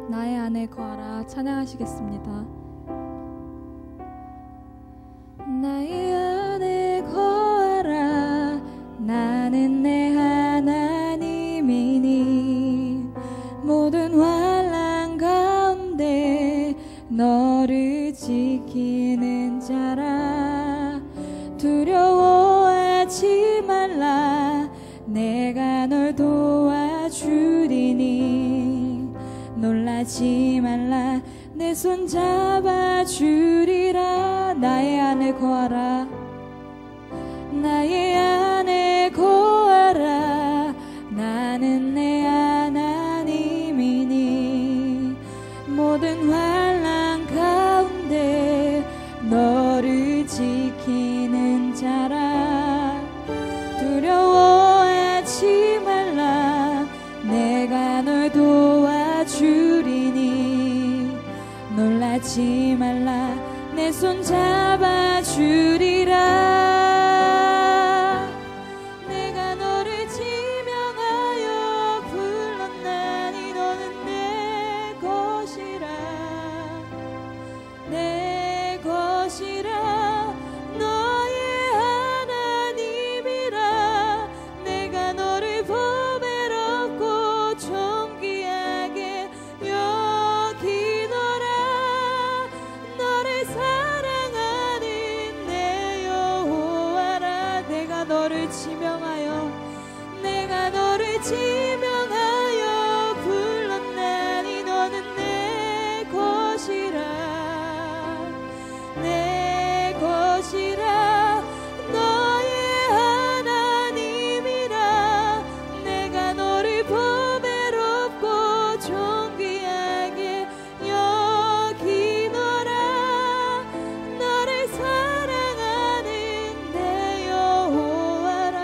나의 안에 거하라 찬양하시겠습니다. 나의 안에 거하라 나는 내 하나님이니 모든 환난 가운데 너를 지키는 자라. 두려워하지 말라 내가 널 도와주리니 놀라지 말라 내 손 잡아주리라. 나의 안에 거하라 나의 안에 거하라 나는 내 하나님이니 모든 환난 가운데 너를 지키는 자라. 두려워하지 말라 내가 널 도와주리니 놀라지 말라 내 손 잡아주리라. 내가 너를 지명하여 불렀나니 너는 내 것이라 내 것이라 너의 하나님이라. 내가 너를 보배롭고 존귀하게 여기노라. 너를 사랑하는 내 여호와라. 내가 너를 지명하여 불렀나니 너는 내 것이라 내 것이라 너의 하나님이라. 내가 너를 보배롭고 존귀하게 여기노라. 너를 사랑하는 내 여호와라.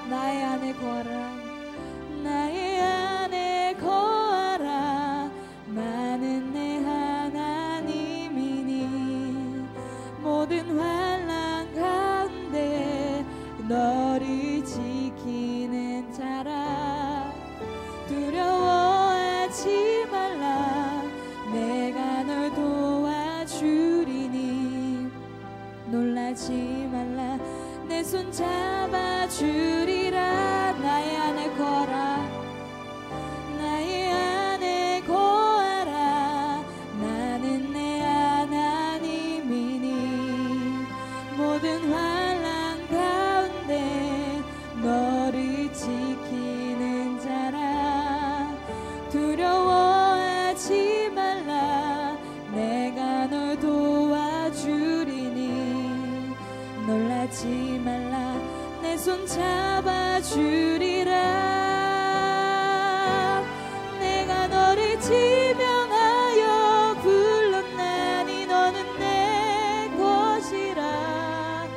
나의 안에 거하라 나의 안에 거하라 나는 내 하나님이니 모든 환난 가운데 너를 지키는 자라. 두려워하지 말라 내가 널 도와주리니 놀라지 말라 내 손 잡아주리라. 나의 안에 거하라 나의 안에 거하라 나는 내 하나님이니 모든 환난 가운데 너를 지키는 자라. 두려워하지 말라 내가 널 도와주리니 놀라지 말라 내 손 잡아주리라. 내가 너를 지명하여 불렀나니 너는 내 것이라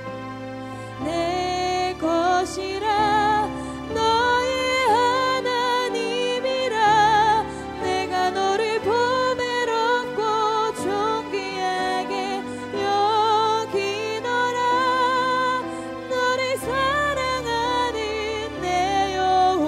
내 것이라 너의 하나님이라. 내가 너를 보배롭고 존귀하게 여기노라. 너를 사랑하는 내 여호와라.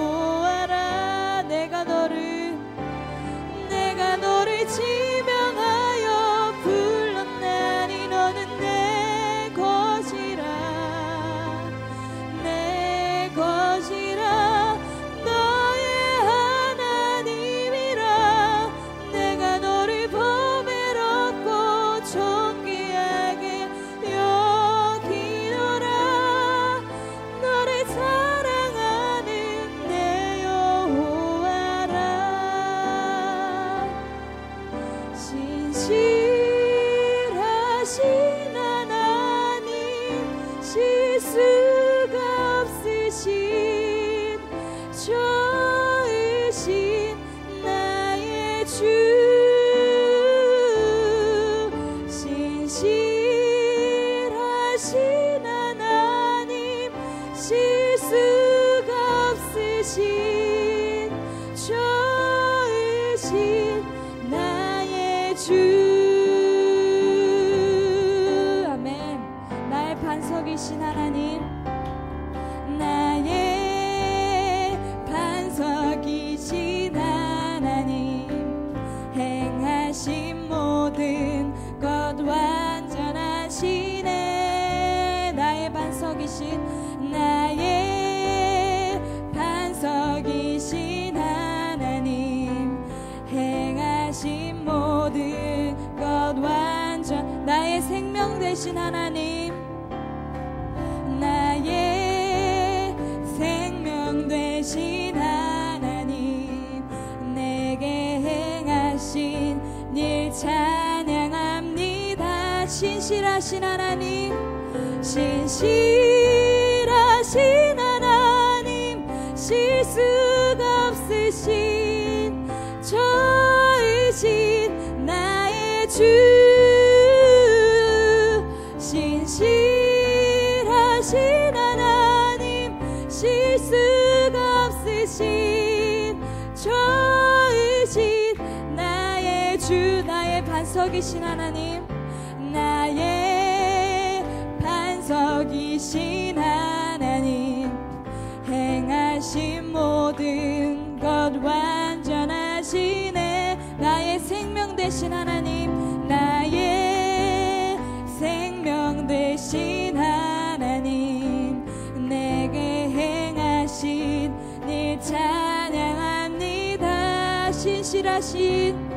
나의 생명 되신 하나님, 나의 생명 되신 하나님, 내게 행하신 일 찬양합니다. 신실하신 하나님, 신실하신 하나님, 실수가 없으신 저이신 나의 주, 신실하신 하나님, 실수가 없으신 저이신 나의 주, 나의 반석이신 하나님, 나의 반석이신 하나님, 행하신 모든 것 완전하시네. 나의 생명 되신 하나님, 나의 생명 되신 하나님, 내게 행하신 일 찬양합니다. 신실하신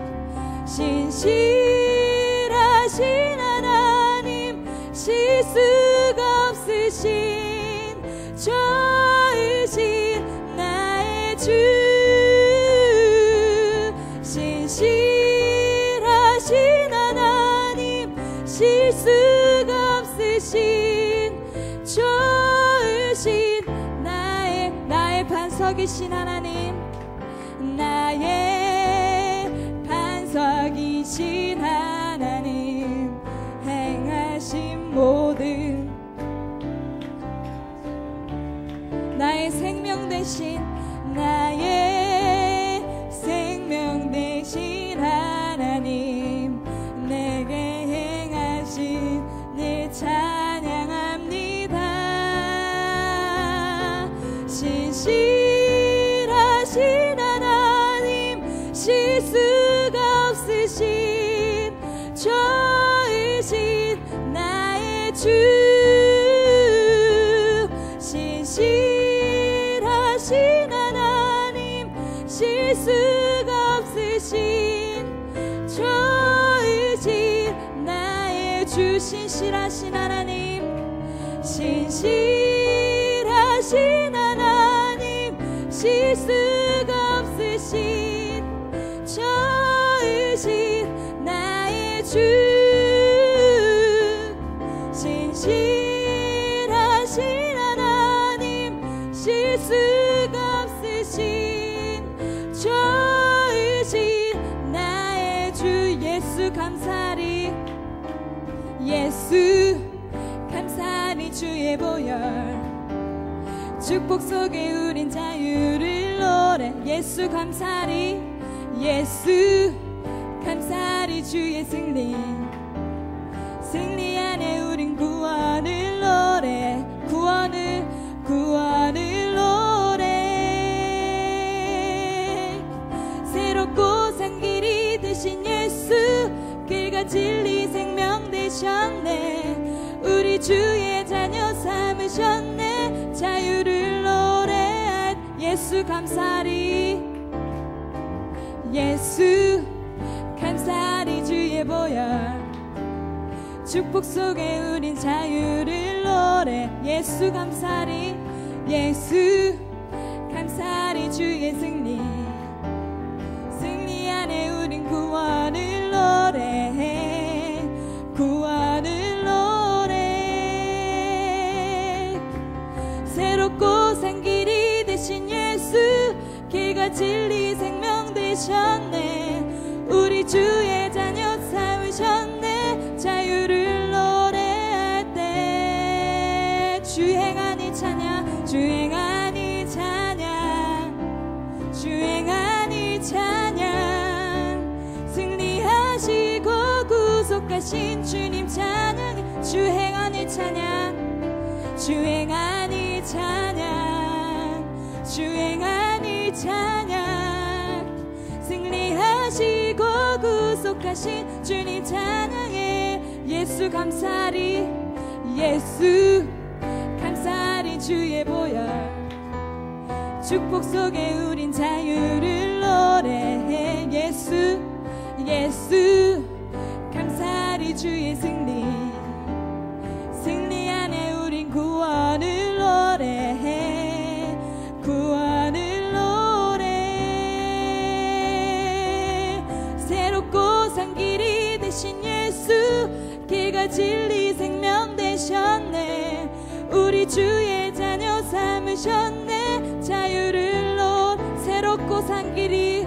하나님, 실수가 없으신 저이신 나의 주, 신실하신 하나님, 실수가 없으신 저이신 나의 반석이신 하나님, 나의 반석이신 하나님, 행하신 모든 나의 생명 되신, 나의 생명 되신 하나님, 내게 행하신 일 찬양합니다. 신실하신 하나님, 실수가 없으신 저이신 나의 주, 신실하신 하나님, 실수가 없으신 저이신 나의 주, 신실하신 하나님, 신실하신 하나님, 실수가 없으신 저이신 나의 주, 신실하신 하나님, 실수가 없으신 저이신 나의 주. 예수 감사리, 예수 감사리, 주의 보혈 축복 속에 우린 자유를 노래. 예수 감사리, 예수 감사리, 주의 승리 안에 우린 구원을 노래. 구원을 노래. 새롭고 산 길이 되신 예수, 길과 진리 생명 되셨네. 우리 주의 자녀 삼으셨네. 자유를 노래할 예수 감사리, 예수 감사리, 주의 보혈 축복 속에 우린 자유를 노래. 예수 감사리, 예수 감사리, 주의 승리 안에 우린 구원을 노래. 구원을 노래. 새롭고 산 길이 되신 예수, 길과 진리 생명 되셨네. 우리 주의 자녀 삼으셨네. 자유를 노래할 때 주행하니 찬양, 주행하니 찬양, 주행하니 찬양. 승리하시고 구속하신 주님 찬양. 주행하니 찬양, 주행하니 찬양, 주행하니 찬양. 승리하시고 구속하신 주님 찬양해. 예수 감사리, 예수 감사리, 주의 보혈 축복 속에 우린 자유를 노래해. 예수 감사리, 우리 주의 승리 안에 우린 구원을 노래해 구원을 노래해 새롭고 산 길이 되신 예수 길과 진리 생명 되셨네 우리 주의 자녀 삼으셨네 자유를 놓 새롭고 산 길이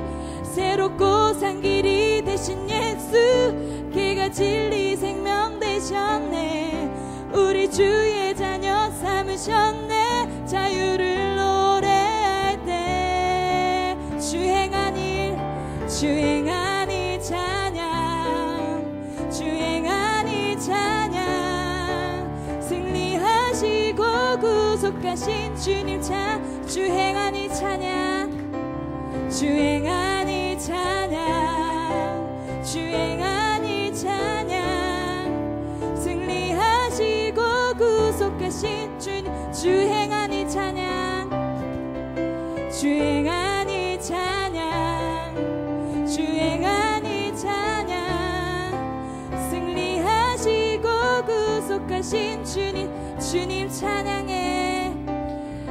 되신 예수 길과 진리 생명 되셨네 우리 주의 자녀 삼으셨네 자유를 노래할 때 주행한 일 찬양 주행한 일 찬양 승리하시고 구속하신 주님 주행한 일 찬양 주행한 일 찬양 주행한 일 찬양 승리하시고 구속하신 주님 주행한 일 찬양 주행한 일 찬양 주행한 일 찬양 승리하시고 구속하신 주님 찬양해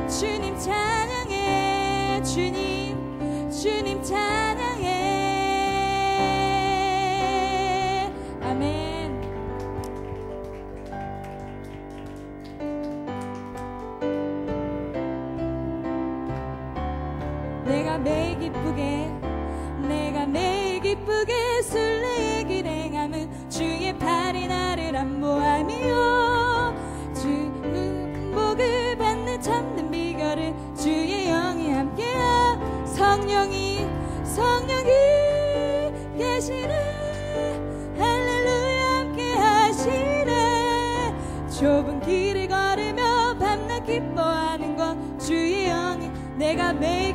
주님 찬양해 주님 찬양해 아멘. 내가 매일 기쁘게 순례의 길 행함은 주의 팔이 나를 안보하며 주 복을 받는 참된 비결을 주의 영이 함께하 성령이 계시네 할렐루야 함께 하시네 좁은 길을 걸으며 밤낮 기뻐하는 것 주의 영이 내가 매일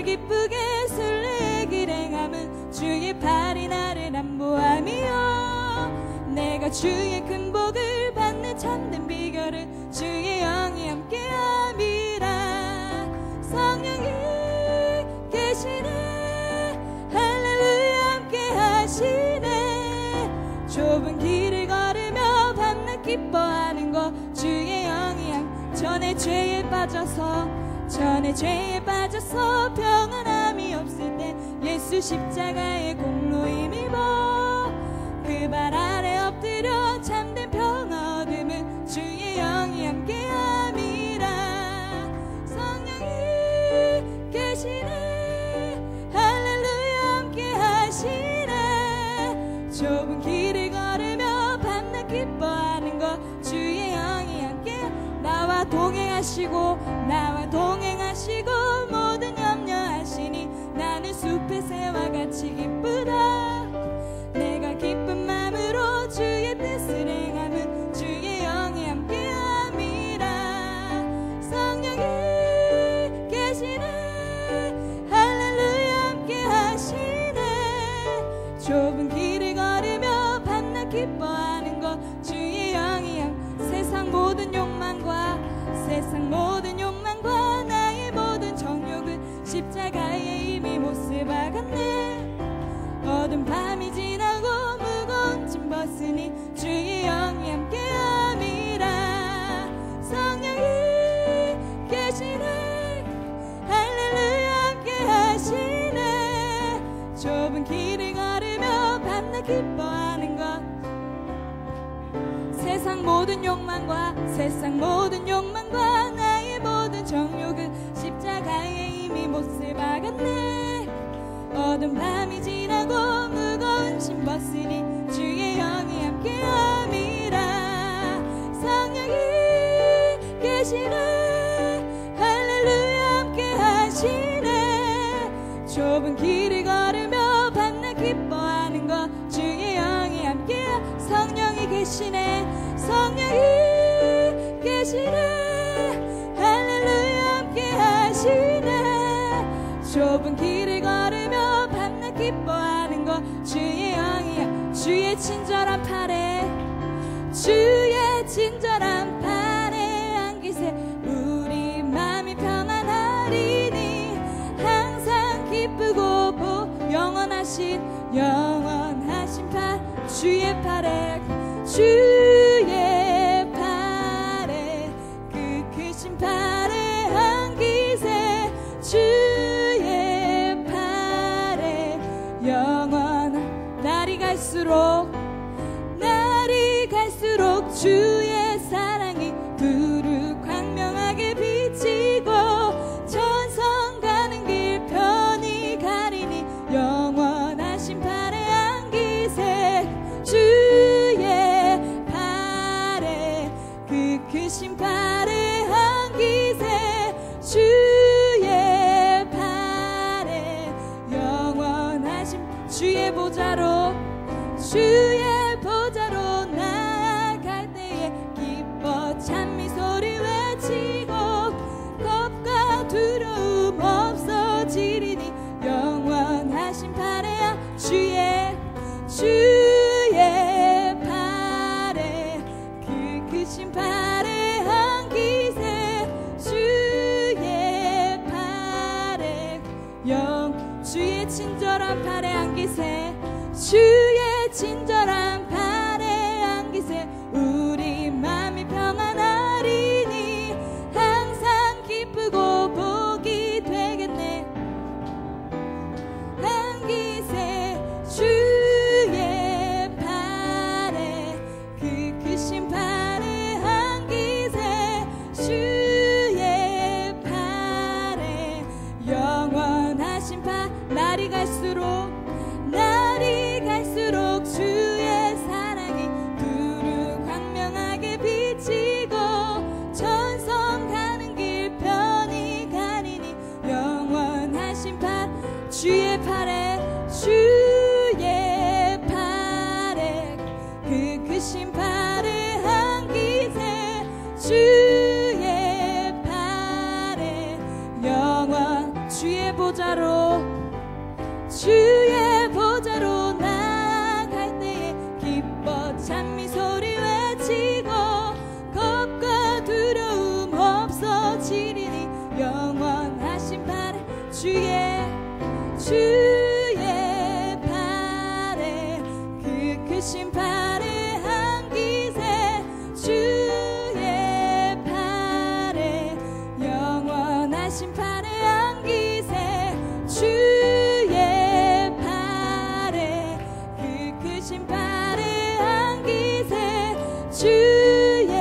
기쁘게 순례의 길 행함은 주의 팔이 나를 안보하며 내가 주의 큰 복을 받는 참된 비결을 주의 영이 함께함이라 성령이 계시네 할렐루야 함께 하시네 좁은 길을 걸으며 밤낮 기뻐하는 것 주의 영이 전에 죄에 빠져서 평안함이 없을 때 예수 십자가의 공로 힘입어 그 발 아래 엎드려 참된 평화 얻음은 주의 영이 함께함이라 성령이 계시네 할렐루야 함께 하시네 좁은 길을 걸으며 밤낮 기뻐하는 것 주의 영이 함께 나와 동행하시고 모든 염려하시니 나는 숲의 새와 같이 기쁘다 내가 기쁜 마음으로 주의 뜻을 행함은 주의 영이 함께함이라 성령이 계시네 할렐루야 함께 하시네 좁은 길을 걸으며 밤낮 기뻐하는 것 주의 영이 세상 모든 욕망과 나의 모든 정욕은 십자가에 이미 못을 박았네 어두운 밤이 지나고 무거운 짐 벗으니 주의 영이 함께함이라 성령이 계시네 할렐루야 함께 하시네 좁은 길을 걸으며 밤낮 기뻐하는 것 세상 모든 욕망과 나의 모든 정욕은 십자가에 이미 못을 박았네 어두운 밤이 지나고 무거운 짐 벗으니 주의 영이 함께함이라 성령이 계시네 할렐루야 함께 하시네 좁은 길을 걸으며 밤낮 기뻐하는 것 주의 영이 함께 성령이 계시네 할렐루야 함께 하시네 좁은 길을 걸으며 밤낮 기뻐하는 것 주의 영이야 주의 친절한 팔에 안기세 우리 마음이 평안하리니 항상 기쁘고 영원하신 주의 팔에 주의 팔에 그 크신 팔에 안기세 주의 팔에 영원한 날이 갈수록 주의 사랑이 두루 광명하게 비치고 천성 가는 길 편히 가리니 영원하신 팔에 안기세 주의 팔에 그 크신 팔에 안기세 주의 팔에 영원하신 주의 보좌로 나아갈 때에 기뻐 찬미 소리 외치고 겁과 두려움 없어지리니 영원하신 팔에 주의 팔에 그 크신 팔에 안기세 주의 팔에 주의 친절한 팔에 안기세 주의 친절한 팔에 안기세 우리 맘이 평안하리니 항상 기쁘고 복이 되겠네 안기세 주의 팔에 그 크신 팔에 안기세 주의 팔에 영원하신 팔 날이 갈수록 주의 사랑이 두루 광명하게 비치고 천성 가는 길 편히 가리니 영원하신 팔 주의 팔에 그 크신 팔에 안기세 주의 팔에 영원 주의 보좌로 나아갈 때에 기뻐 찬미 소리 외치고 겁과 두려움 없어지리니 영원하신 팔에 주의 팔에 그 크신 팔에 안기세 주의 팔에 영원하신 팔에 안기세 주의 팔에 그 크신 팔에 안기세 주의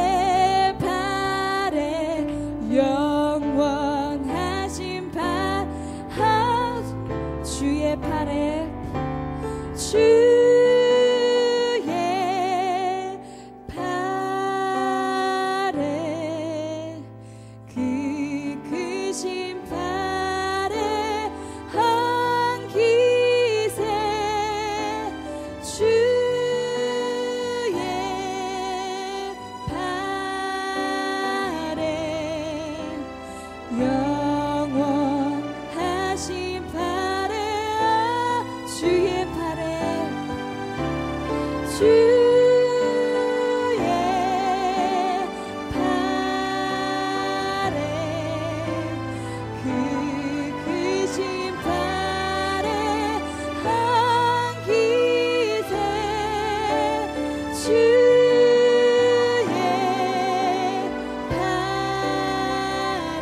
팔에 영원하신 팔 주의 팔에 그 크신 팔에 안기세 주의 팔에 영원하신 팔에 주의 팔에 주의 팔에 그 크신 팔에 안기세 주의 팔에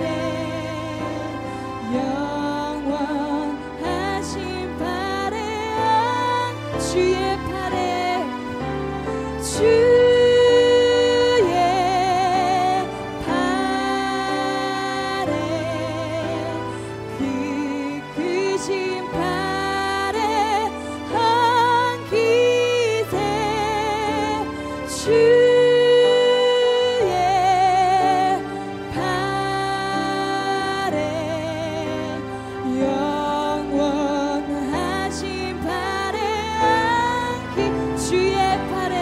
영원하신 팔에 주의 팔에 주의 팔에 그 크신 팔에 안기세 주의 팔에 영원하신 팔에 안기 주의 팔에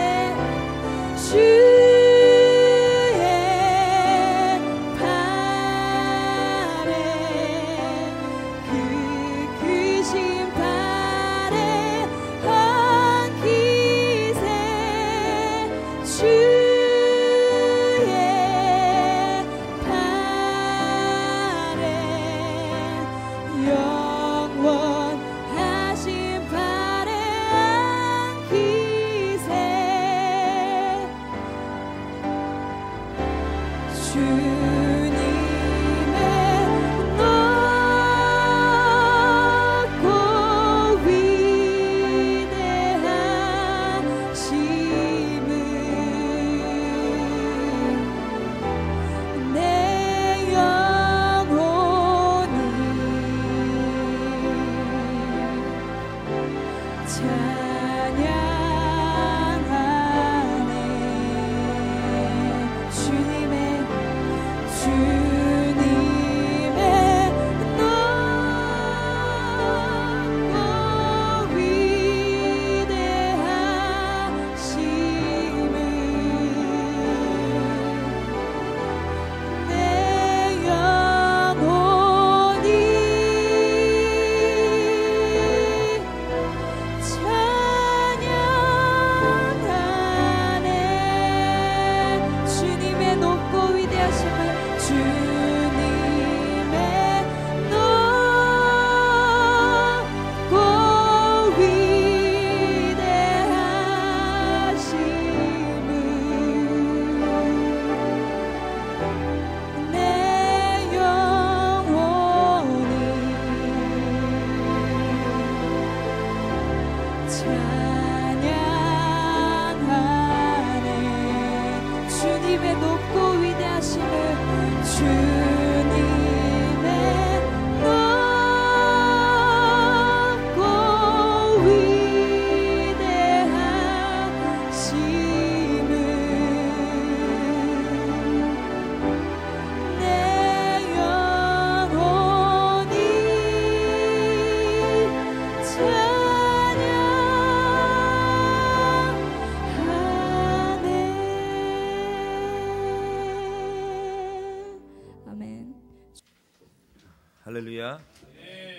할렐루야.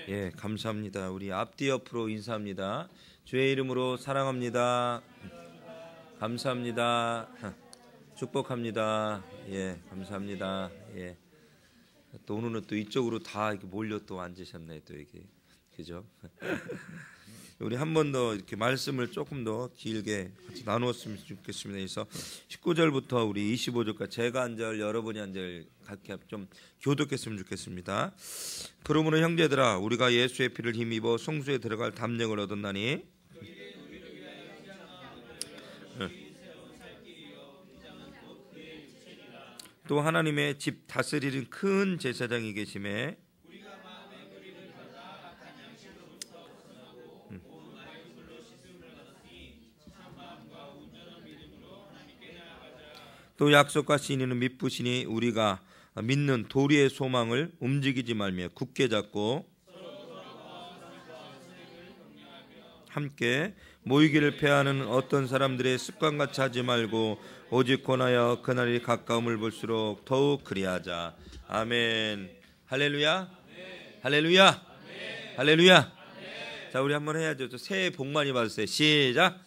예, 감사합니다. 우리 앞뒤 옆으로 인사합니다. 주의 이름으로 사랑합니다. 감사합니다. 축복합니다. 예, 감사합니다. 예. 또 오늘은 또 이쪽으로 다 이렇게 몰려 또 앉으셨네 또 이게 그죠? 우리 한 번 더 이렇게 말씀을 조금 더 길게 같이 나누었으면 좋겠습니다. 그래서 19절부터 우리 25절까지 제가 한 절 여러분이 한 절 각각 좀 교독했으면 좋겠습니다. 그러므로 형제들아 우리가 예수의 피를 힘입어 성소에 들어갈 담력을 얻었나니 또 하나님의 집 다스리는 큰 제사장이 계심에 또 약속과 신의는 미쁘시니 우리가 믿는 도리의 소망을 움직이지 말며 굳게 잡고 함께 모이기를 패하는 어떤 사람들의 습관같이 하지 말고 오직 권하여 그날이 가까움을 볼수록 더욱 그리하자. 아멘. 할렐루야. 할렐루야. 할렐루야. 자, 우리 한번 해야죠. 새해 복 많이 받으세요. 시작.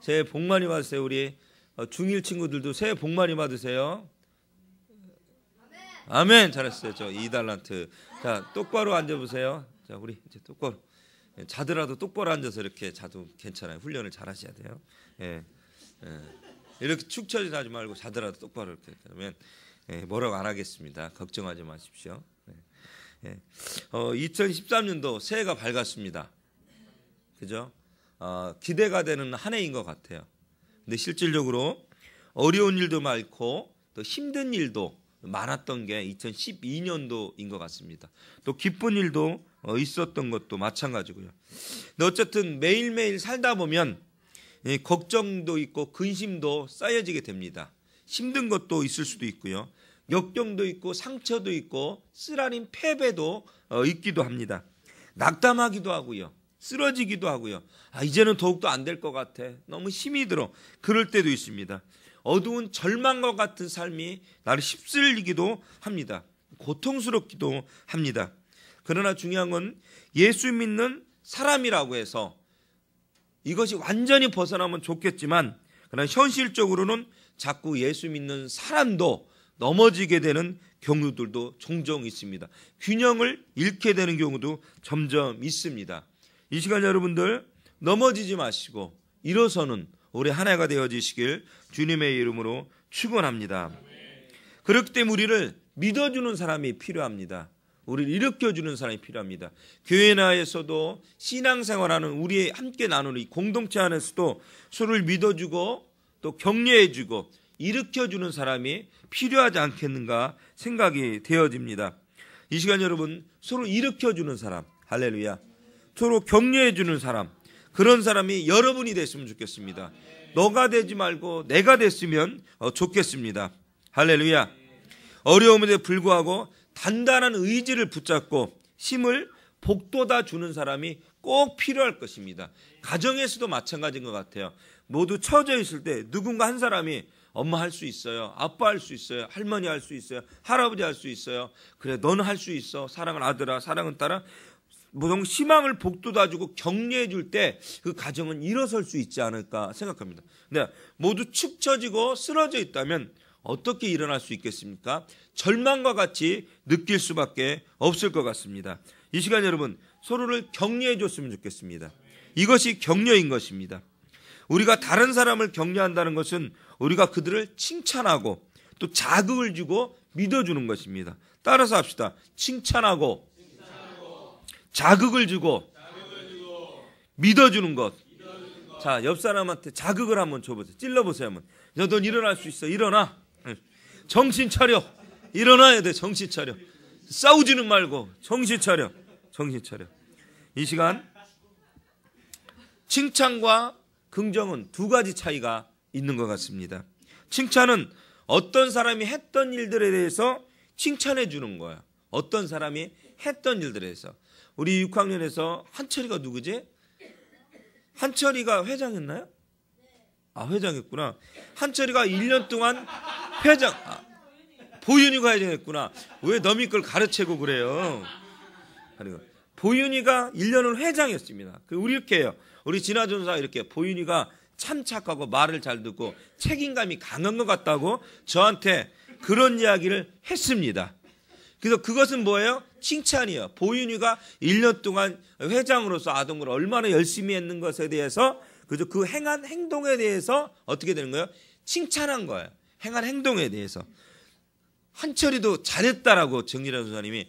새해 복 많이 받으세요. 우리 중1 친구들도 새해 복 많이 받으세요. 아멘. 잘했어요. 저 2달란트. 자, 똑바로 앉아보세요. 자, 우리 이제 똑바로. 자더라도 똑바로 앉아서 이렇게 자도 괜찮아요. 훈련을 잘 하셔야 돼요. 예. 예. 이렇게 축 처지 하지 말고 자더라도 똑바로 이렇게 하면 뭐라고 안 하겠습니다. 걱정하지 마십시오. 예. 2013년도 새해가 밝았습니다. 그죠? 기대가 되는 한 해인 것 같아요. 근데 실질적으로 어려운 일도 많고 또 힘든 일도 많았던 게 2012년도인 것 같습니다. 또 기쁜 일도 있었던 것도 마찬가지고요. 근데 어쨌든 매일매일 살다 보면 걱정도 있고 근심도 쌓여지게 됩니다. 힘든 것도 있을 수도 있고요. 역경도 있고 상처도 있고 쓰라린 패배도 있기도 합니다. 낙담하기도 하고요. 쓰러지기도 하고요. 이제는 더욱더 안 될 것 같아. 너무 힘이 들어. 그럴 때도 있습니다. 어두운 절망과 같은 삶이 나를 휩쓸리기도 합니다. 고통스럽기도 합니다. 그러나 중요한 건 예수 믿는 사람이라고 해서 이것이 완전히 벗어나면 좋겠지만 그러나 현실적으로는 자꾸 예수 믿는 사람도 넘어지게 되는 경우들도 종종 있습니다. 균형을 잃게 되는 경우도 점점 있습니다. 이 시간 여러분들 넘어지지 마시고 일어서는 올해 한 해가 되어지시길 주님의 이름으로 축원합니다. 그렇기 때문에 우리를 믿어주는 사람이 필요합니다. 우리를 일으켜주는 사람이 필요합니다. 교회 내에서도 신앙생활하는 우리 함께 나누는 이 공동체 안에서도 서로를 믿어주고 또 격려해주고 일으켜주는 사람이 필요하지 않겠는가 생각이 되어집니다. 이 시간 여러분 서로 일으켜주는 사람, 할렐루야, 서로 격려해주는 사람, 그런 사람이 여러분이 됐으면 좋겠습니다. 너가 되지 말고 내가 됐으면 좋겠습니다. 할렐루야. 어려움에도 불구하고 단단한 의지를 붙잡고 힘을 복돋아 주는 사람이 꼭 필요할 것입니다. 가정에서도 마찬가지인 것 같아요. 모두 처져 있을 때 누군가 한 사람이 엄마 할 수 있어요. 아빠 할 수 있어요. 할머니 할 수 있어요. 할아버지 할 수 있어요. 그래 너는 할 수 있어. 사랑은 아들아, 사랑은 딸아. 모든 희망을 복돋아주고 격려해줄 때 그 가정은 일어설 수 있지 않을까 생각합니다. 근데 모두 축 처지고 쓰러져 있다면 어떻게 일어날 수 있겠습니까? 절망과 같이 느낄 수밖에 없을 것 같습니다. 이 시간 여러분 서로를 격려해 줬으면 좋겠습니다. 이것이 격려인 것입니다. 우리가 다른 사람을 격려한다는 것은 우리가 그들을 칭찬하고 또 자극을 주고 믿어주는 것입니다. 따라서 합시다. 칭찬하고 자극을 주고 믿어주는 것. 자, 옆 사람한테 자극을 한번 줘보세요. 찔러보세요 한번. 야, 넌 일어날 수 있어. 일어나. 정신 차려. 일어나야 돼. 정신 차려. 싸우지는 말고 정신 차려. 정신 차려. 이 시간 칭찬과 긍정은 두 가지 차이가 있는 것 같습니다. 칭찬은 어떤 사람이 했던 일들에 대해서 칭찬해 주는 거야. 어떤 사람이 했던 일들에 대해서. 우리 6학년에서 한철이가 누구지? 한철이가 회장했나요? 아, 회장했구나. 한철이가 1년 동안 회장, 보윤이가 회장했구나. 왜 너미 걸 가르치고 그래요? 보윤이가 1년을 회장했습니다. 우리 이렇게 해요. 우리 진화전사 이렇게 보윤이가 참 착하고 말을 잘 듣고 책임감이 강한 것 같다고 저한테 그런 이야기를 했습니다. 그래서 그것은 뭐예요? 칭찬이에요. 보윤이가 1년 동안 회장으로서 아동을 얼마나 열심히 했는 것에 대해서 그죠? 그 행한 행동에 대해서 어떻게 되는 거예요? 칭찬한 거예요. 행한 행동에 대해서. 한철이도 잘했다라고 정진환 선생님이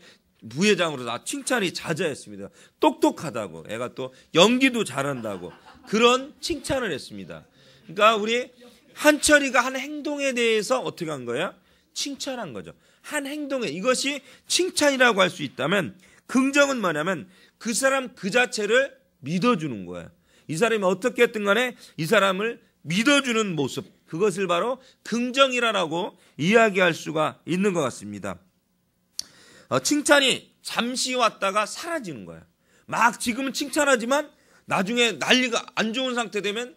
부회장으로서 칭찬이 자자했습니다. 똑똑하다고. 애가 또 연기도 잘한다고. 그런 칭찬을 했습니다. 그러니까 우리 한철이가 한 행동에 대해서 어떻게 한 거예요? 칭찬한 거죠. 한 행동에 이것이 칭찬이라고 할 수 있다면 긍정은 뭐냐면 그 사람 그 자체를 믿어주는 거예요. 이 사람이 어떻게 했든 간에 이 사람을 믿어주는 모습, 그것을 바로 긍정이라고 이야기할 수가 있는 것 같습니다. 칭찬이 잠시 왔다가 사라지는 거예요. 막 지금은 칭찬하지만 나중에 난리가 안 좋은 상태 되면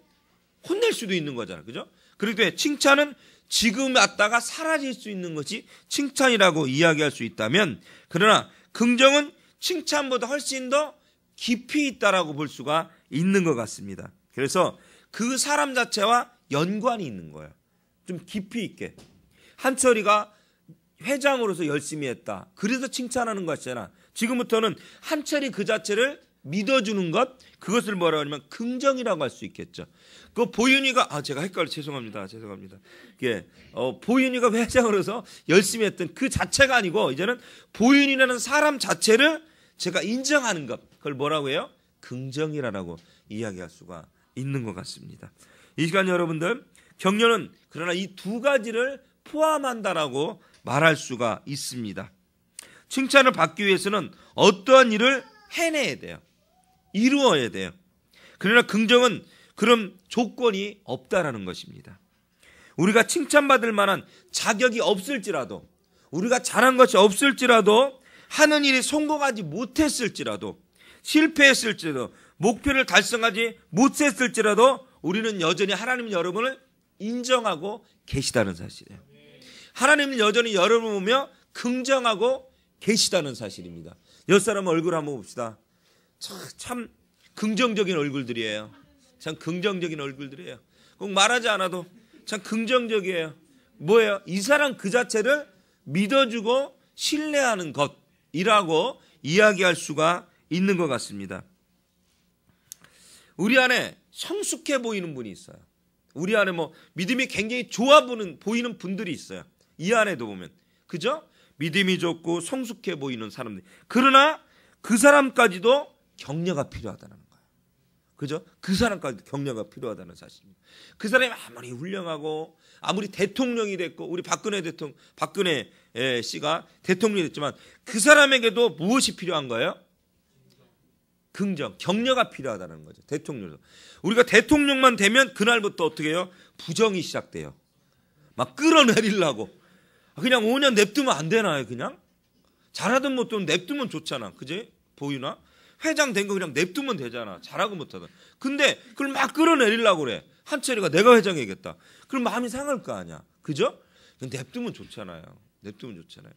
혼낼 수도 있는 거잖아요. 그죠? 그렇기 때문에 칭찬은 지금 왔다가 사라질 수 있는 것이 칭찬이라고 이야기할 수 있다면, 그러나 긍정은 칭찬보다 훨씬 더 깊이 있다라고 볼 수가 있는 것 같습니다. 그래서 그 사람 자체와 연관이 있는 거예요. 좀 깊이 있게. 한철이가 회장으로서 열심히 했다. 그래서 칭찬하는 것이잖아. 지금부터는 한철이 그 자체를 믿어주는 것, 그것을 뭐라고 하냐면 긍정이라고 할 수 있겠죠. 그 보윤이가 제가 헷갈려 죄송합니다. 예, 보윤이가 회장으로서 열심히 했던 그 자체가 아니고 이제는 보윤이라는 사람 자체를 제가 인정하는 것, 그걸 뭐라고 해요? 긍정이라고 이야기할 수가 있는 것 같습니다. 이 시간 여러분들 격려는 그러나 이 두 가지를 포함한다라고 말할 수가 있습니다. 칭찬을 받기 위해서는 어떠한 일을 해내야 돼요. 이루어야 돼요. 그러나 긍정은 그런 조건이 없다라는 것입니다. 우리가 칭찬받을 만한 자격이 없을지라도, 우리가 잘한 것이 없을지라도, 하는 일이 성공하지 못했을지라도, 실패했을지라도, 목표를 달성하지 못했을지라도 우리는 여전히 하나님 여러분을 인정하고 계시다는 사실이에요. 하나님은 여전히 여러분을 보며 긍정하고 계시다는 사실입니다. 옆 사람 얼굴 한번 봅시다. 참 긍정적인 얼굴들이에요. 참 긍정적인 얼굴들이에요. 꼭 말하지 않아도 참 긍정적이에요. 뭐예요? 이 사람 그 자체를 믿어주고 신뢰하는 것이라고 이야기할 수가 있는 것 같습니다. 우리 안에 성숙해 보이는 분이 있어요. 우리 안에 믿음이 굉장히 좋아 보이는 분들이 있어요. 이 안에도 보면. 그죠? 믿음이 좋고 성숙해 보이는 사람들. 그러나 그 사람까지도 격려가 필요하다는 거예요. 그죠? 그 사람까지도 격려가 필요하다는 사실입니다. 그 사람이 아무리 훌륭하고 아무리 대통령이 됐고 우리 박근혜 씨가 대통령이 됐지만 그 사람에게도 무엇이 필요한 거예요? 긍정, 격려가 필요하다는 거죠. 대통령도. 우리가 대통령만 되면 그날부터 어떻게 해요? 부정이 시작돼요. 막 끌어내리려고. 그냥 5년 냅두면 안 되나요? 그냥? 잘하든 못하든 냅두면 좋잖아. 그지? 보이나? 회장 된 거 그냥 냅두면 되잖아. 잘하고 못하든. 근데 그걸 막 끌어내리려고 그래. 한철이가 내가 회장이겠다. 그럼 마음이 상할 거 아니야. 그죠? 냅두면 좋잖아요. 냅두면 좋잖아요.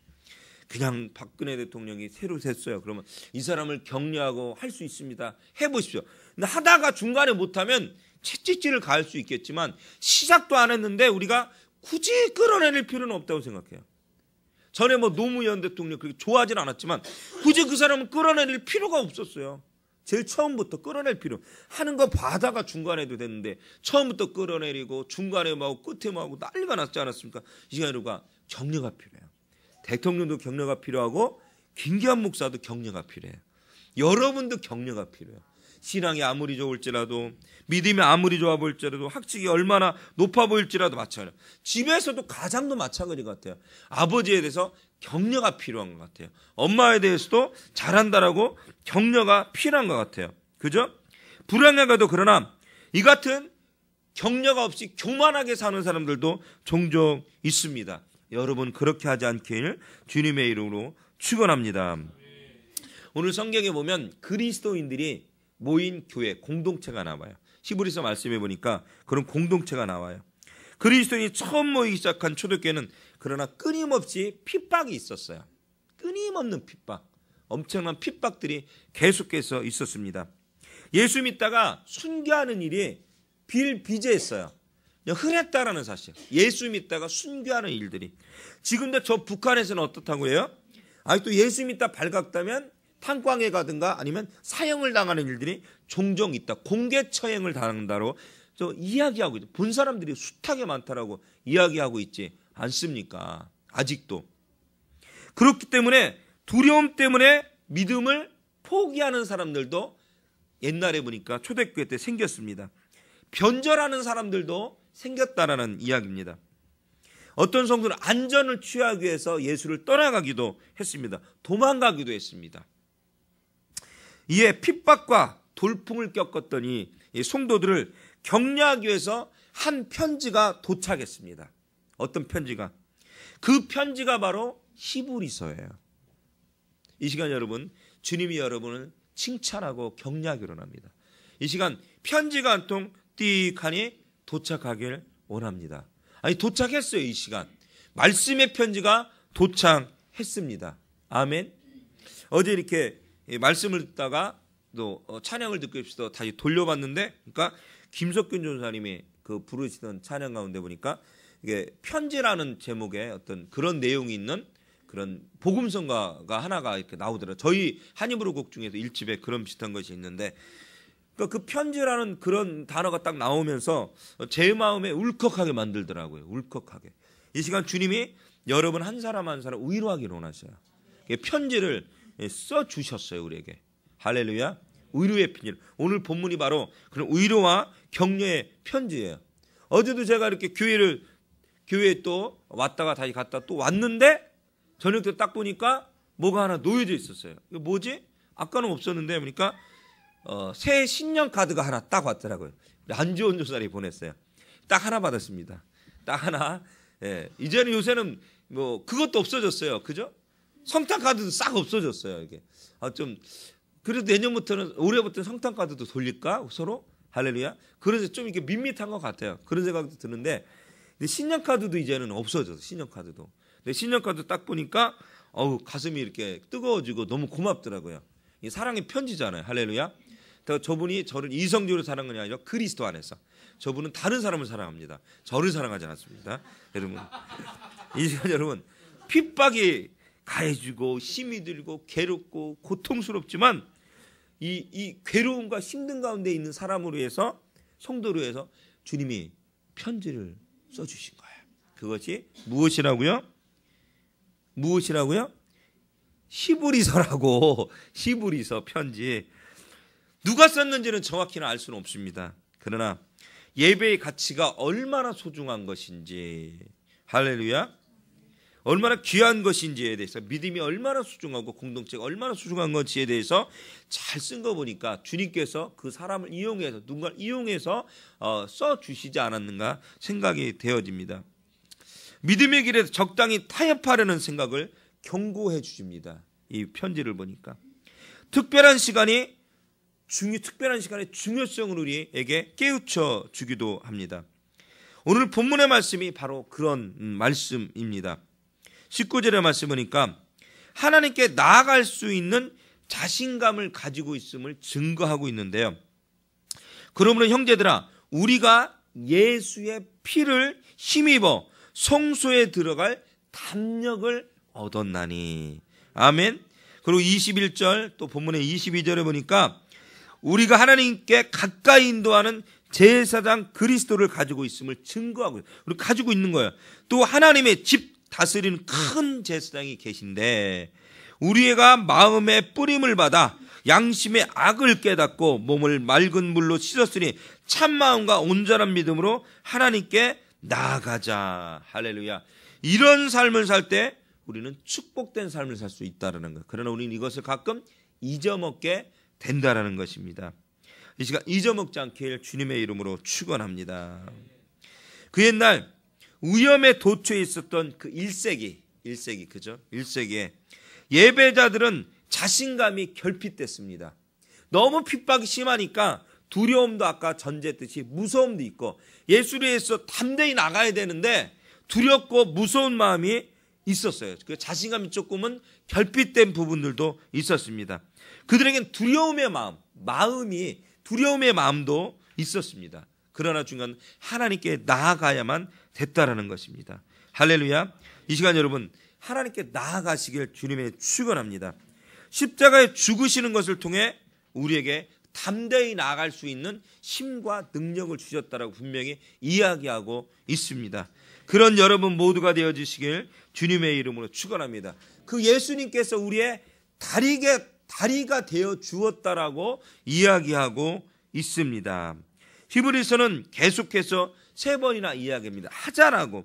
그냥 박근혜 대통령이 새로 됐어요. 그러면 이 사람을 격려하고 할 수 있습니다. 해보십시오. 근데 하다가 중간에 못하면 채찍질을 가할 수 있겠지만 시작도 안 했는데 우리가 굳이 끌어내릴 필요는 없다고 생각해요. 전에 노무현 대통령 그렇게 좋아하진 않았지만 굳이 그 사람은 끌어내릴 필요가 없었어요. 제일 처음부터 끌어낼 필요. 하는 거 봐다가 중간에도 됐는데 처음부터 끌어내리고 중간에 끝에 난리가 났지 않았습니까? 이 시간에 우리가 격려가 필요해요. 대통령도 격려가 필요하고 김기한 목사도 격려가 필요해요. 여러분도 격려가 필요해요. 신앙이 아무리 좋을지라도, 믿음이 아무리 좋아 보일지라도, 학식이 얼마나 높아 보일지라도 마찬가지예요. 집에서도 가장도 마찬가지 같아요. 아버지에 대해서 격려가 필요한 것 같아요. 엄마에 대해서도 잘한다라고 격려가 필요한 것 같아요. 그죠? 불행하게도 그러나 이 같은 격려가 없이 교만하게 사는 사람들도 종종 있습니다. 여러분 그렇게 하지 않길 주님의 이름으로 축원합니다. 오늘 성경에 보면 그리스도인들이 모인 교회 공동체가 나와요. 히브리서 말씀해 보니까 그런 공동체가 나와요. 그리스도인이 처음 모이기 시작한 초대교회는 그러나 끊임없이 핍박이 있었어요. 끊임없는 핍박, 엄청난 핍박들이 계속해서 있었습니다. 예수 믿다가 순교하는 일이 비일비재했어요. 흔했다라는 사실. 예수 믿다가 순교하는 일들이. 지금도 저 북한에서는 어떻다고 해요? 아직도 예수 믿다 발각되면 탄광에 가든가 아니면 사형을 당하는 일들이 종종 있다. 공개 처형을 당한다로 저 이야기하고 있죠. 본 사람들이 숱하게 많다라고 이야기하고 있지 않습니까? 아직도. 그렇기 때문에 두려움 때문에 믿음을 포기하는 사람들도 옛날에 보니까 초대교회 때 생겼습니다. 변절하는 사람들도 생겼다라는 이야기입니다. 어떤 성도는 안전을 취하기 위해서 예수를 떠나가기도 했습니다. 도망가기도 했습니다. 이에 핍박과 돌풍을 겪었던 이 성도들을 격려하기 위해서 한 편지가 도착했습니다. 어떤 편지가? 그 편지가 바로 히브리서예요. 이 시간 여러분, 주님이 여러분을 칭찬하고 격려하기로 합니다. 이 시간 편지가 한 통 띡하니 도착하길 원합니다. 아니 도착했어요. 이 시간 말씀의 편지가 도착했습니다. 아멘. 어제 이렇게 말씀을 듣다가 또 찬양을 듣고 싶어서 다시 돌려봤는데, 그러니까 김석균 전사님이 그 부르시던 찬양 가운데 보니까 이게 편지라는 제목의 어떤 그런 내용이 있는 그런 복음성가가 하나가 이렇게 나오더라고요. 저희 한입으로 곡 중에서 1집에 그런 비슷한 것이 있는데, 그러니까 그 편지라는 그런 단어가 딱 나오면서 제 마음에 울컥하게 만들더라고요. 울컥하게. 이 시간 주님이 여러분 한 사람 한 사람 위로하기를 원하셔요. 편지를 써주셨어요. 우리에게. 할렐루야. 위로의 편지. 오늘 본문이 바로 그런 위로와 격려의 편지예요. 어제도 제가 이렇게 교회에 또 왔다가 다시 갔다 또 왔는데 저녁 때 딱 보니까 뭐가 하나 놓여져 있었어요. 이거 뭐지? 아까는 없었는데 보니까 새 신년 카드가 하나 딱 왔더라고요. 안지원 조사리 보냈어요. 딱 하나 받았습니다. 딱 하나. 예. 이제는 요새는 뭐 그것도 없어졌어요. 그죠? 성탄 카드도 싹 없어졌어요. 이게. 좀 그래도 내년부터는 올해부터는 성탄 카드도 돌릴까 서로? 할렐루야. 그래서 좀 이렇게 밋밋한 것 같아요. 그런 생각도 드는데, 근데 신년 카드도 이제는 없어졌어. 신년 카드도. 근데 신년 카드 딱 보니까 가슴이 이렇게 뜨거워지고 너무 고맙더라고요. 이 사랑의 편지잖아요. 할렐루야. 저분이 저를 이성적으로 사랑하는 게 아니라 그리스도 안에서. 저분은 다른 사람을 사랑합니다. 저를 사랑하지 않습니다. 여러분, 이 시간 여러분, 핍박이 가해지고 힘이 들고 괴롭고 고통스럽지만 이 괴로움과 힘든 가운데 있는 사람으로 해서, 성도로 해서 주님이 편지를 써주신 거예요. 그것이 무엇이라고요? 무엇이라고요? 히브리서라고. 히브리서 편지. 누가 썼는지는 정확히는 알 수는 없습니다. 그러나 예배의 가치가 얼마나 소중한 것인지, 할렐루야, 얼마나 귀한 것인지에 대해서, 믿음이 얼마나 소중하고 공동체가 얼마나 소중한 것인지에 대해서 잘 쓴 거 보니까 주님께서 그 사람을 이용해서, 누군가를 이용해서 써주시지 않았는가 생각이 되어집니다. 믿음의 길에서 적당히 타협하려는 생각을 경고해 주십니다. 이 편지를 보니까 특별한 시간의 중요성을 우리에게 깨우쳐 주기도 합니다. 오늘 본문의 말씀이 바로 그런 말씀입니다. 19절의 말씀 보니까 하나님께 나아갈 수 있는 자신감을 가지고 있음을 증거하고 있는데요. 그러므로 형제들아, 우리가 예수의 피를 힘입어 성소에 들어갈 담력을 얻었나니. 아멘. 그리고 21절, 또 본문의 22절에 보니까 우리가 하나님께 가까이 인도하는 제사장 그리스도를 가지고 있음을 증거하고, 우리 가지고 있는 거예요. 또 하나님의 집 다스리는 큰 제사장이 계신데 우리가 마음의 뿌림을 받아 양심의 악을 깨닫고 몸을 맑은 물로 씻었으니 참마음과 온전한 믿음으로 하나님께 나아가자. 할렐루야. 이런 삶을 살 때 우리는 축복된 삶을 살 수 있다는 것. 그러나 우리는 이것을 가끔 잊어먹게 된다는 것입니다. 이 시간 잊어먹지 않길 주님의 이름으로 축원합니다. 그 옛날 위험에 도처에 있었던 그 1세기 그죠? 1세기에 예배자들은 자신감이 결핍됐습니다. 너무 핍박이 심하니까 두려움도 아까 전제했듯이 무서움도 있고 예수를 위해서 담대히 나가야 되는데 두렵고 무서운 마음이 있었어요. 그 자신감이 조금은 결핍된 부분들도 있었습니다. 그들에겐 두려움의 두려움의 마음도 있었습니다. 그러나 중요한 하나님께 나아가야만 됐다라는 것입니다. 할렐루야. 이 시간 여러분 하나님께 나아가시길 주님의 축원합니다. 십자가에 죽으시는 것을 통해 우리에게 담대히 나아갈 수 있는 힘과 능력을 주셨다라고 분명히 이야기하고 있습니다. 그런 여러분 모두가 되어주시길 주님의 이름으로 축원합니다. 그 예수님께서 우리의 다리가 되어 주었다라고 이야기하고 있습니다. 히브리서는 계속해서 3번이나 이야기합니다. 하자라고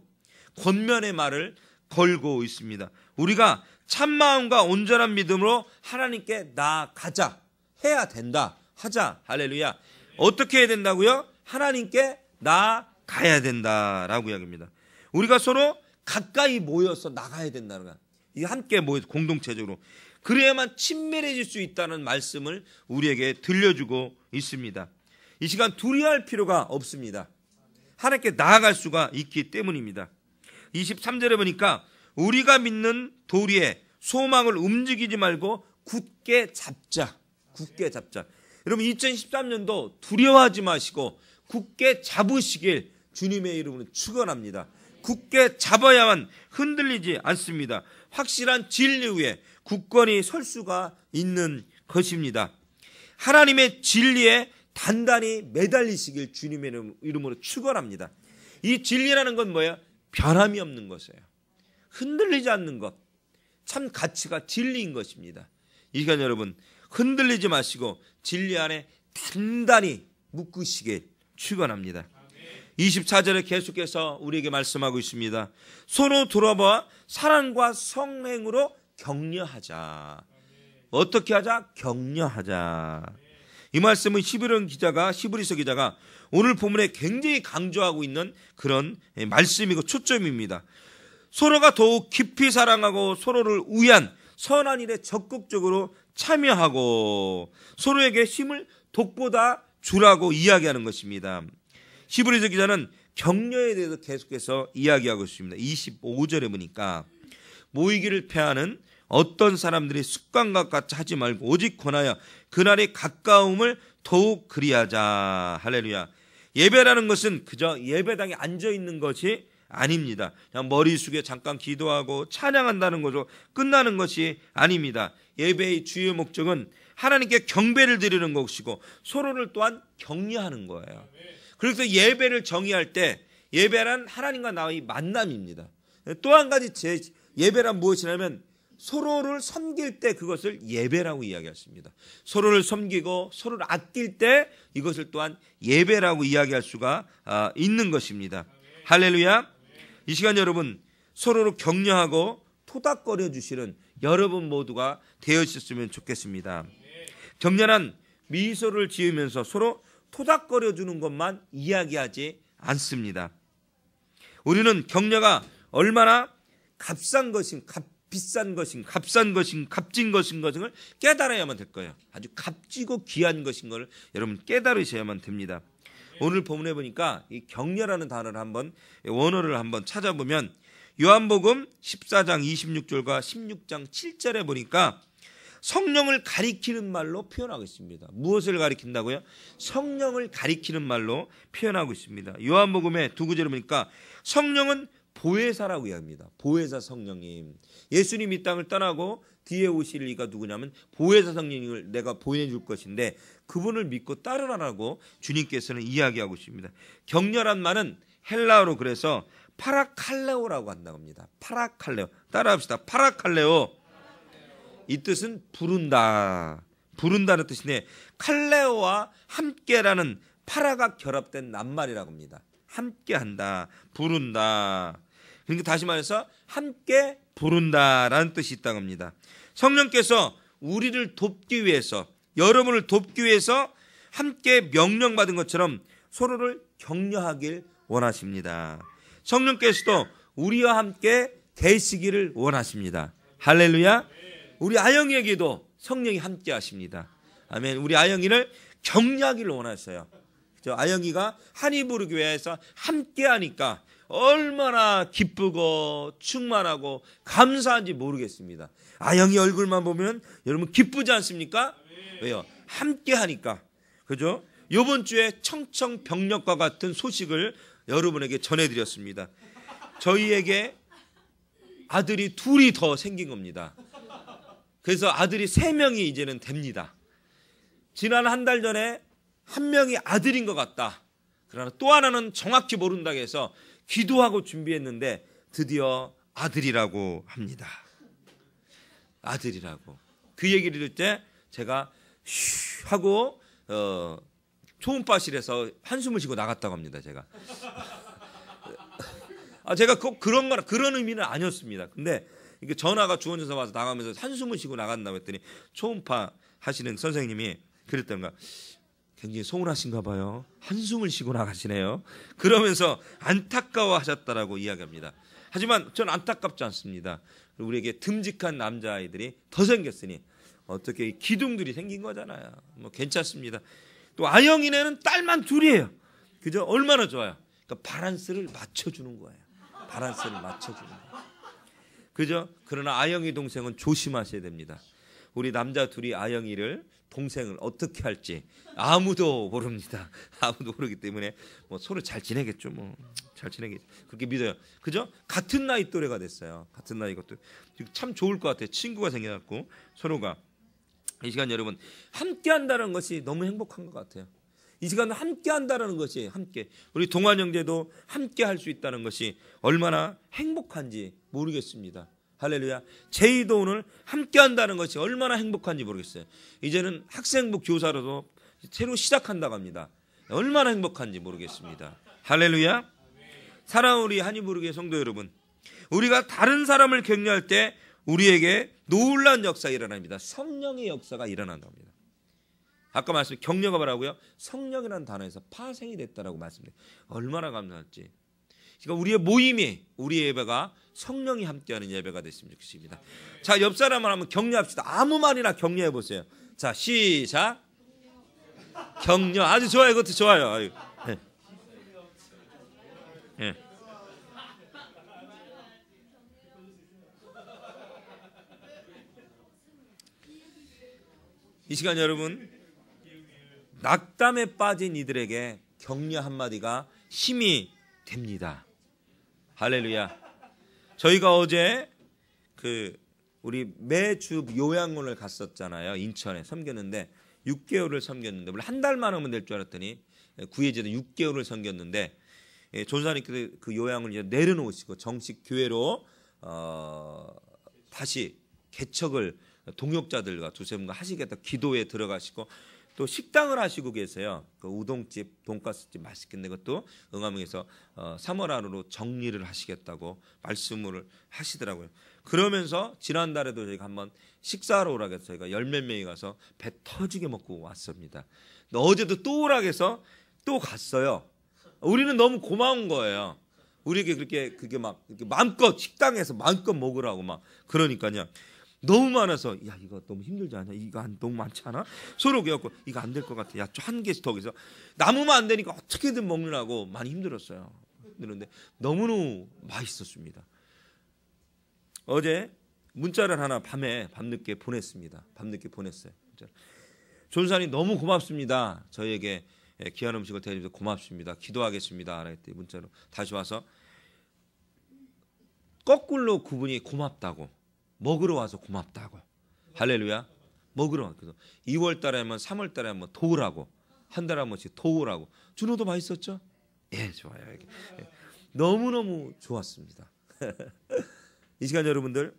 권면의 말을 걸고 있습니다. 우리가 참마음과 온전한 믿음으로 하나님께 나아가자. 해야 된다. 하자. 할렐루야. 어떻게 해야 된다고요? 하나님께 나아가야 된다라고 이야기합니다. 우리가 서로 가까이 모여서 나가야 된다는 거야. 이게 함께 모여서 공동체적으로. 그래야만 친밀해질 수 있다는 말씀을 우리에게 들려주고 있습니다. 이 시간 두려워할 필요가 없습니다. 하나님께 나아갈 수가 있기 때문입니다. 23절에 보니까 우리가 믿는 도리에 소망을 움직이지 말고 굳게 잡자. 여러분 2013년도 두려워하지 마시고 굳게 잡으시길 주님의 이름으로 축원합니다. 굳게 잡아야만 흔들리지 않습니다. 확실한 진리 위에 굳건히 설 수가 있는 것입니다. 하나님의 진리에 단단히 매달리시길 주님의 이름으로 축원합니다. 이 진리라는 건 뭐예요? 변함이 없는 것이에요. 흔들리지 않는 것. 참 가치가 진리인 것입니다. 이 시간 여러분 흔들리지 마시고 진리 안에 단단히 묶으시길 축원합니다. 24절에 계속해서 우리에게 말씀하고 있습니다. 서로 돌아봐 사랑과 성행으로 격려하자. 어떻게 하자? 격려하자. 이 말씀은 히브리서 기자가 오늘 본문에 굉장히 강조하고 있는 그런 말씀이고 초점입니다. 서로가 더욱 깊이 사랑하고 서로를 위한 선한 일에 적극적으로 참여하고 서로에게 힘을 독보다 주라고 이야기하는 것입니다. 히브리서 기자는 격려에 대해서 계속해서 이야기하고 있습니다. 25절에 보니까 모이기를 패하는 어떤 사람들이 습관과 같이 하지 말고 오직 권하여 그날의 가까움을 더욱 그리하자. 할렐루야. 예배라는 것은 그저 예배당에 앉아있는 것이 아닙니다. 그냥 머리 숙여 잠깐 기도하고 찬양한다는 것으로 끝나는 것이 아닙니다. 예배의 주요 목적은 하나님께 경배를 드리는 것이고 서로를 또한 격려하는 거예요. 그래서 예배를 정의할 때 예배란 하나님과 나의 만남입니다. 또 한 가지 예배란 무엇이냐면 서로를 섬길 때 그것을 예배라고 이야기했습니다. 서로를 섬기고 서로를 아낄 때 이것을 또한 예배라고 이야기할 수가 있는 것입니다. 할렐루야. 이 시간 여러분 서로를 격려하고 토닥거려 주시는 여러분 모두가 되어주셨으면 좋겠습니다. 격렬한 미소를 지으면서 서로 토닥거려 주는 것만 이야기하지 않습니다. 우리는 격려가 얼마나 값싼 것인 비싼 것인 값진 것인 것을 깨달아야만 될 거예요. 아주 값지고 귀한 것인 것을 여러분 깨달으셔야만 됩니다. 오늘 본문에 보니까 이 격려라는 단어를 원어를 한번 찾아보면 요한복음 14장 26절과 16장 7절에 보니까 성령을 가리키는 말로 표현하고 있습니다. 무엇을 가리킨다고요? 성령을 가리키는 말로 표현하고 있습니다. 요한복음의 두 구절을 보니까 성령은 보혜사라고 이야기합니다. 보혜사 성령님. 예수님 이 땅을 떠나고 뒤에 오실 이가 누구냐면 보혜사 성령님을 내가 보내줄 것인데 그분을 믿고 따르라라고 주님께서는 이야기하고 있습니다. 격려란 말은 헬라어로 그래서 파라칼레오라고 한다고 합니다. 파라칼레오. 따라합시다. 파라칼레오. 이 뜻은 부른다. 부른다는 뜻인데 칼레오와 함께라는 파라가 결합된 낱말이라고 합니다. 함께한다, 부른다. 그러니까 다시 말해서 함께 부른다라는 뜻이 있다고 합니다. 성령께서 우리를 돕기 위해서, 여러분을 돕기 위해서 함께 명령받은 것처럼 서로를 격려하길 원하십니다. 성령께서도 우리와 함께 계시기를 원하십니다. 할렐루야. 우리 아영이에게도 성령이 함께 하십니다. 아멘. 우리 아영이를 격려하기를 원하셔요. 그죠? 아영이가 한이부르교회에서 함께 하니까 얼마나 기쁘고 충만하고 감사한지 모르겠습니다. 아영이 얼굴만 보면 여러분 기쁘지 않습니까? 왜요? 함께 하니까. 그죠? 이번 주에 청청병력과 같은 소식을 여러분에게 전해드렸습니다. 저희에게 아들이 둘이 더 생긴 겁니다. 그래서 아들이 3명이 이제는 됩니다. 지난 한 달 전에 한 명이 아들인 것 같다. 그러나 또 하나는 정확히 모른다고 해서 기도하고 준비했는데 드디어 아들이라고 합니다. 아들이라고. 그 얘기를 들을 때 제가 쉬 하고 초음파실에서 한숨을 쉬고 나갔다고 합니다. 제가 제가 그런 의미는 아니었습니다. 근데 이게 전화가 주원에서 와서 나가면서 한숨을 쉬고 나간다고 했더니 초음파 하시는 선생님이 그랬던가, 굉장히 서운하신가 봐요. 한숨을 쉬고 나가시네요. 그러면서 안타까워하셨다라고 이야기합니다. 하지만 전 안타깝지 않습니다. 우리에게 듬직한 남자아이들이 더 생겼으니 어떻게 기둥들이 생긴 거잖아요. 뭐 괜찮습니다. 또 아영이네는 딸만 둘이에요. 그죠? 얼마나 좋아요. 그러니까 바란스를 맞춰주는 거예요. 바란스를 맞춰주는 거예요. 그죠? 그러나 아영이 동생은 조심하셔야 됩니다. 우리 남자 둘이 아영이를 동생을 어떻게 할지 아무도 모릅니다. 아무도 모르기 때문에 뭐 서로 잘 지내겠죠. 뭐 잘 지내겠죠. 그렇게 믿어요. 그죠? 같은 나이 또래가 됐어요. 같은 나이 것도 참 좋을 것 같아요. 친구가 생겨갖고 서로가 이 시간 여러분 함께 한다는 것이 너무 행복한 것 같아요. 이 시간 함께 한다는 것이 함께 우리 동안 형제도 함께 할 수 있다는 것이 얼마나 행복한지 모르겠습니다. 할렐루야. 제이도 오늘 함께 한다는 것이 얼마나 행복한지 모르겠어요. 이제는 학생부 교사로도 새로 시작한다고 합니다. 얼마나 행복한지 모르겠습니다. 할렐루야. 사랑하는 우리 한이부르교회 성도 여러분, 우리가 다른 사람을 격려할 때 우리에게 놀라운 역사가 일어납니다. 성령의 역사가 일어난답니다. 아까 말씀 격려가 뭐라고요? 성령이라는 단어에서 파생이 됐다라고 말씀드려요. 얼마나 감사할지. 그러니까 우리의 모임이, 우리의 예배가 성령이 함께하는 예배가 됐으면 좋겠습니다. 자, 옆 사람을 한번 격려합시다. 아무 말이나 격려해 보세요. 자, 시작. 격려. 아주 좋아요. 이것도 좋아요. 아유. 네. 네. 이 시간 여러분, 낙담에 빠진 이들에게 격려 한마디가 힘이 됩니다. 할렐루야. 저희가 어제 우리 매주 요양원을 갔었잖아요. 인천에 섬겼는데 6개월을 섬겼는데 원래 한 달만 하면 될 줄 알았더니 구예제도 6개월을 섬겼는데 조사님께서 그 요양을 이제 내려놓으시고 정식 교회로 다시 개척을 동역자들과 두세 분과 하시겠다 기도에 들어가시고 또 식당을 하시고 계세요. 그 우동집, 돈가스집 맛있겠네. 그것도 응암에서 3월 안으로 정리를 하시겠다고 말씀을 하시더라고요. 그러면서 지난달에도 저희가 한번 식사하러 오라고 해서 저희가 10몇 명이 가서 배 터지게 먹고 왔습니다. 어제도 또 오라고 해서 또 갔어요. 우리는 너무 고마운 거예요. 우리에게 그게 막 이렇게 마음껏 식당에서 마음껏 먹으라고 막 그러니까요. 너무 많아서 야 이거 너무 힘들지 않냐? 이거 너무 많지 않아? 서로 그래갖고 이거 안 될 것 같아. 야 좀 한 개씩 더 해서 남으면 안 되니까 어떻게든 먹느라고 많이 힘들었어요. 그런데 너무너무 맛있었습니다. 어제 문자를 하나 밤늦게 보냈습니다. 밤늦게 보냈어요. 존산이 너무 고맙습니다. 저희에게 귀한 음식을 대해주셔서 고맙습니다. 기도하겠습니다. 그랬더니 문자로 다시 와서 거꾸로 그분이 고맙다고. 먹으러 와서 고맙다고. 할렐루야. 먹으러 와. 그래서 2월 달에 한번 3월 달에 한번 도우라고. 한 달에 한 번씩 도우라고. 준호도 맛있었죠? 예, 좋아요. 예. 너무너무 좋았습니다. 이 시간 여러분들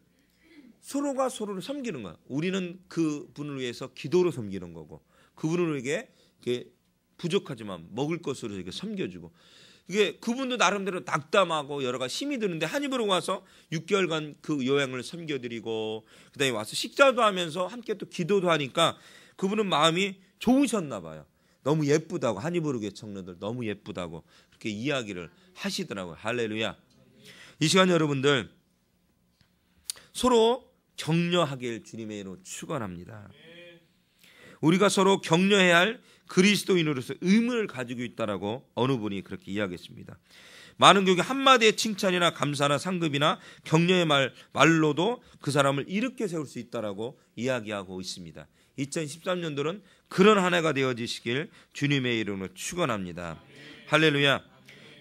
서로가 서로를 섬기는 거야. 우리는 그 분을 위해서 기도로 섬기는 거고, 그분에게 부족하지만 먹을 것으로 이렇게 섬겨주고, 이게 그분도 나름대로 낙담하고 여러 가지 힘이 드는데 한 입으로 와서 6개월간 그 요양을 섬겨드리고 그다음에 와서 식사도 하면서 함께 또 기도도 하니까 그분은 마음이 좋으셨나 봐요. 너무 예쁘다고, 한이부르교회 청년들 너무 예쁘다고 그렇게 이야기를 하시더라고요. 할렐루야. 이 시간 여러분들 서로 격려하길 주님의 이름으로 축원합니다. 우리가 서로 격려해야 할 그리스도인으로서 의무를 가지고 있다라고 어느 분이 그렇게 이야기했습니다. 많은 교회 한마디의 칭찬이나 감사나 상급이나 격려의 말로도 그 사람을 일으켜 세울 수 있다라고 이야기하고 있습니다. 2013년도는 그런 한 해가 되어지시길 주님의 이름으로 축원합니다. 할렐루야.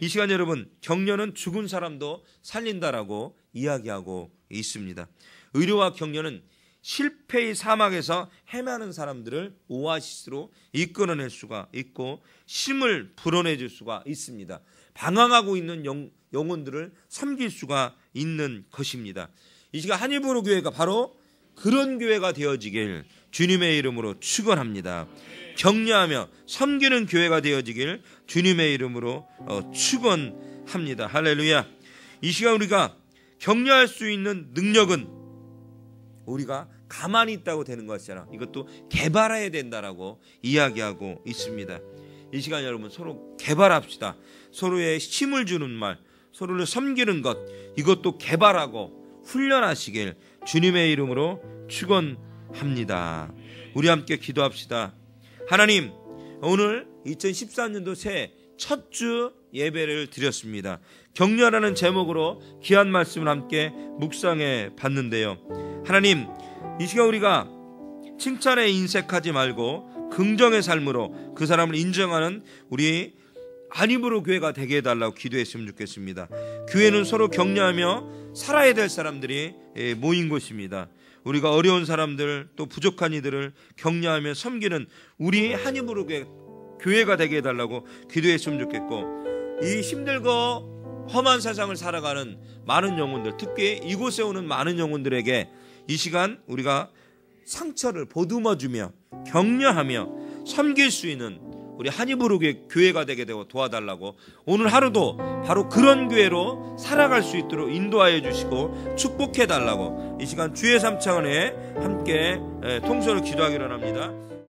이 시간 여러분, 격려는 죽은 사람도 살린다라고 이야기하고 있습니다. 의료와 격려는 실패의 사막에서 헤매는 사람들을 오아시스로 이끌어낼 수가 있고 힘을 불어내줄 수가 있습니다. 방황하고 있는 영혼들을 섬길 수가 있는 것입니다. 이 시간 한일보로 교회가 바로 그런 교회가 되어지길 주님의 이름으로 축원합니다. 격려하며 섬기는 교회가 되어지길 주님의 이름으로 축원합니다. 할렐루야. 이 시간 우리가 격려할 수 있는 능력은 우리가 가만히 있다고 되는 것이잖아. 이것도 개발해야 된다라고 이야기하고 있습니다. 이 시간 여러분 서로 개발합시다. 서로의 힘을 주는 말, 서로를 섬기는 것, 이것도 개발하고 훈련하시길 주님의 이름으로 축원합니다. 우리 함께 기도합시다. 하나님, 오늘 2014년도 새해 첫 주 예배를 드렸습니다. 격려라는 제목으로 귀한 말씀을 함께 묵상해 봤는데요. 하나님, 이 시간 우리가 칭찬에 인색하지 말고 긍정의 삶으로 그 사람을 인정하는 우리 한이브로 교회가 되게 해달라고 기도했으면 좋겠습니다. 교회는 서로 격려하며 살아야 될 사람들이 모인 곳입니다. 우리가 어려운 사람들 또 부족한 이들을 격려하며 섬기는 우리 한이브로 교회가 되게 해달라고 기도했으면 좋겠고, 이 힘들고 험한 세상을 살아가는 많은 영혼들, 특히 이곳에 오는 많은 영혼들에게 이 시간 우리가 상처를 보듬어주며 격려하며 섬길 수 있는 우리 한이브로 교회가 되게 되고 도와달라고, 오늘 하루도 바로 그런 교회로 살아갈 수 있도록 인도하여 주시고 축복해 달라고 이 시간 주의 삼창원에 함께 통성을 기도하기로 합니다.